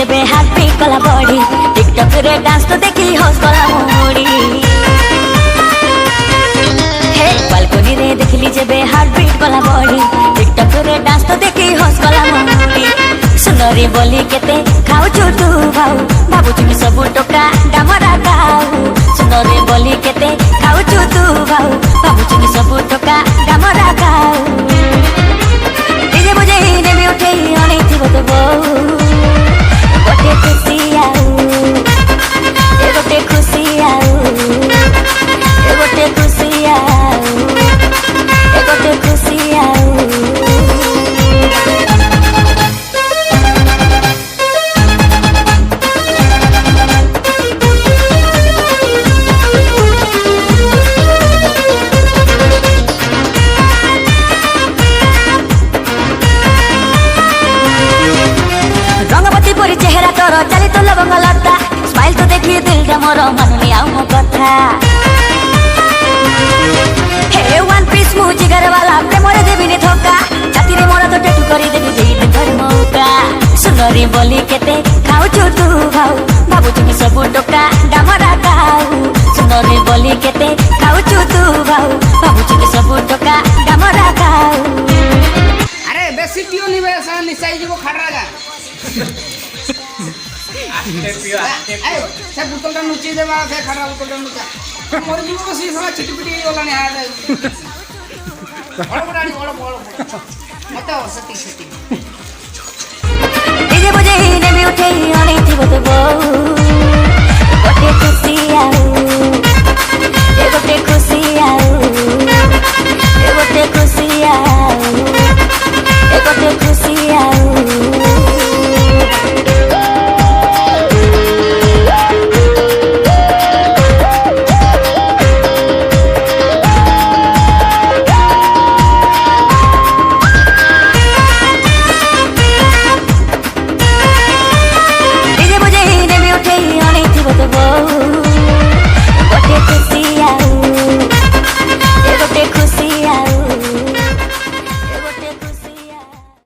जेबे हाथ बीट कला बॉडी टिकटॉक रे डांस तो देखी हंस कला मोड़ी हे बालकनी रे देखली जेबे हाथ बीट कला बॉडी टिकटॉक रे डांस तो देखी हंस कला मोड़ी सुंदरी बोली केते खाऊ छु तू भाऊ बाबू तुमी सब टोका डामरा खाऊ सुंदरी बोली केते खाऊ छु तू भाऊ बाबू तुमी सब टोका डामरा खाऊ डीजे बजे ने भी उठे अने थिबो तो बहु गोटे खुशी आऊ ए गोटे खुशी आऊ ए गोटे खुशी आऊ ए गोटे खुशी आऊ चेहरा तोर चली तो लवंग लता स्माइल तो देखी दिल रे मोर मानुनी आउ मो कथा हे वन पीस मु जिगर वाला प्रेम रे देबी ने धोखा छाती रे मोर तो टैटू करी देबी जेई कर मौका सुंदरी बोली केते खाऊ छु तू भाऊ बाबू तुमी सब टोका डामरा खाऊ सुंदरी बोली केते खाऊ छु तू भाऊ बाबू तुमी सब टोका डामरा खाऊ अरे बेसी पियो नि बे सा निसाई जीवो खाडरा जा आते पियो आते पियो से बोतलटा नुची देबा से खाडरा बोतलटा नुचा मोर जीवो बसी सला छिटपिटी होलानी हाड बड़ बड़ाडी बड़ बड़ मत सती सती डीजे बजे ने भी उठे अने थिबो तो बहु गोटे खुशी आऊ ए गोटे खुशी आऊ ए गोटे खुशी